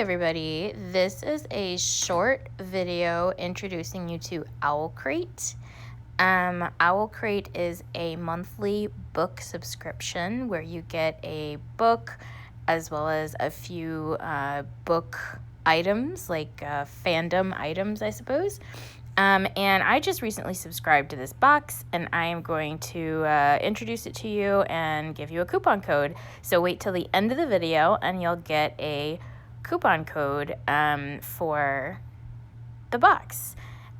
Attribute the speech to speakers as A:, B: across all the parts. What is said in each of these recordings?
A: everybody, this is a short video introducing you to OwlCrate. OwlCrate is a monthly book subscription where you get a book as well as a few book items, like fandom items, I suppose. And I just recently subscribed to this box, and I am going to introduce it to you and give you a coupon code. So wait till the end of the video and you'll get a coupon code for the box.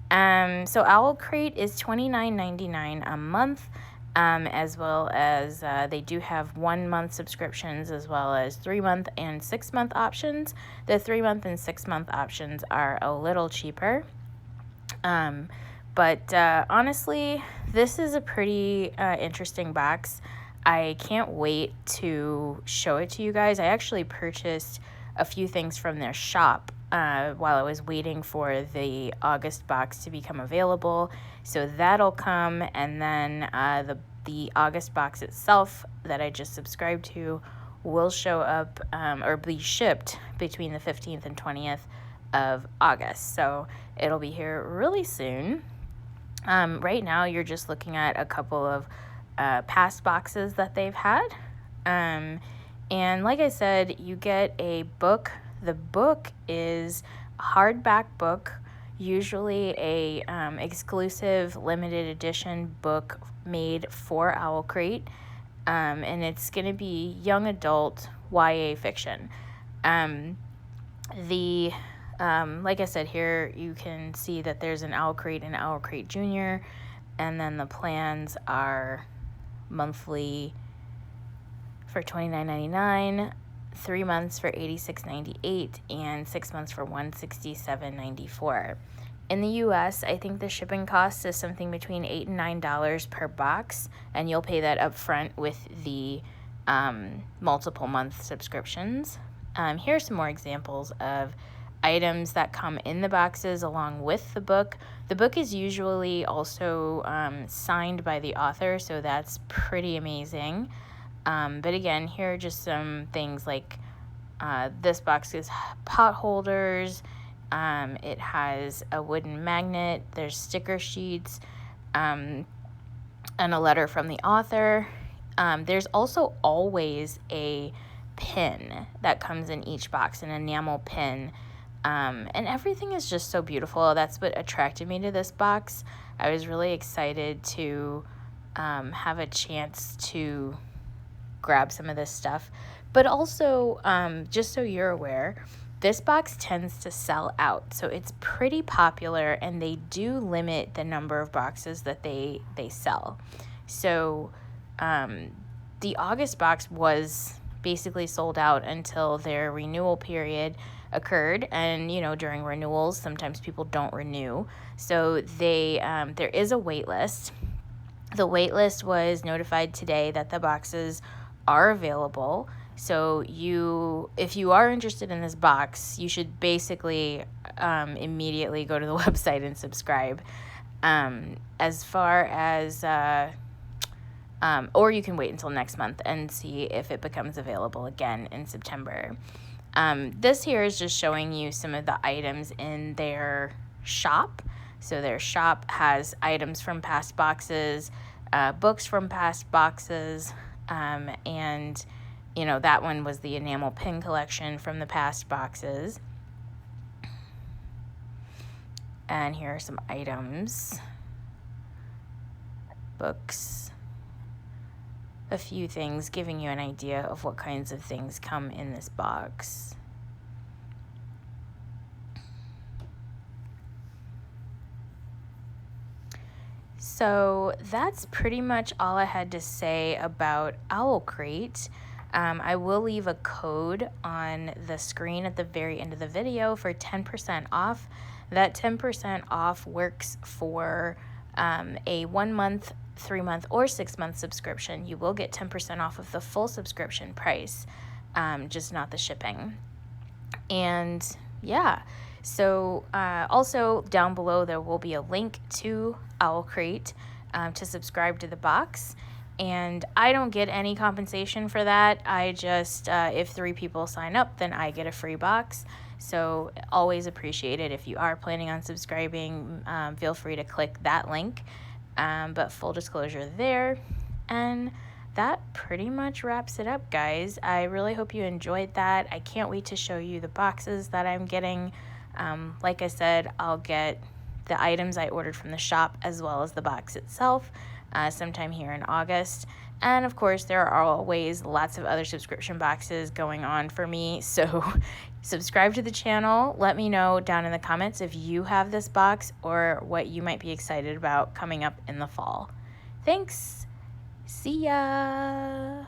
A: So OwlCrate is $29.99 a month, as well as they do have 1 month subscriptions as well as 3 month and 6 month options. The 3 month and 6 month options are a little cheaper. But honestly, this is a pretty interesting box. I can't wait to show it to you guys. I actually purchased a few things from their shop while I was waiting for the August box to become available. So that'll come, and then the August box itself that I just subscribed to will show up or be shipped between the 15th and 20th of August. So it'll be here really soon. Right now you're just looking at a couple of past boxes that they've had. And like I said, you get a book. The book is a hardback book, usually a exclusive limited edition book made for OwlCrate, and it's going to be young adult YA fiction. Like I said, here you can see that there's an OwlCrate and OwlCrate Junior, and then the plans are monthly for $29.99, 3 months for $86.98, and 6 months for $167.94. In the US, I think the shipping cost is something between $8 and $9 per box, and you'll pay that up front with the multiple month subscriptions. Here are some more examples of items that come in the boxes along with the book. The book is usually also signed by the author, so that's pretty amazing. But again, here are just some things like this box is pot holders. It has a wooden magnet. There's sticker sheets and a letter from the author. There's also always a pin that comes in each box, an enamel pin. And everything is just so beautiful. That's what attracted me to this box. I was really excited to have a chance to grab some of this stuff. But also, just so you're aware, this box tends to sell out. So it's pretty popular, and they do limit the number of boxes that they sell. So the August box was basically sold out until their renewal period occurred, and during renewals sometimes people don't renew, so there is a wait list. The wait list was notified today that the boxes are available, so if you are interested in this box, you should basically immediately go to the website and subscribe. As far as or you can wait until next month and see if it becomes available again in September. This here is just showing you some of the items in their shop. So their shop has items from past boxes, books from past boxes, and that one was the enamel pin collection from the past boxes. And here are some items, books, a few things, giving you an idea of what kinds of things come in this box. So that's pretty much all I had to say about OwlCrate. I will leave a code on the screen at the very end of the video for 10% off. That 10% off works for a 1 month, 3 month, or 6 month subscription. You will get 10% off of the full subscription price, just not the shipping. And yeah, so also down below there will be a link to OwlCrate to subscribe to the box. and I don't get any compensation for that. I just, if 3 people sign up, then I get a free box. So always appreciate it. If you are planning on subscribing, feel free to click that link. But full disclosure there. And that pretty much wraps it up, guys. I really hope you enjoyed that. I can't wait to show you the boxes that I'm getting. Like I said, I'll get the items I ordered from the shop as well as the box itself sometime here in August. And of course, there are always lots of other subscription boxes going on for me. So subscribe to the channel. Let me know down in the comments if you have this box or what you might be excited about coming up in the fall. Thanks. See ya.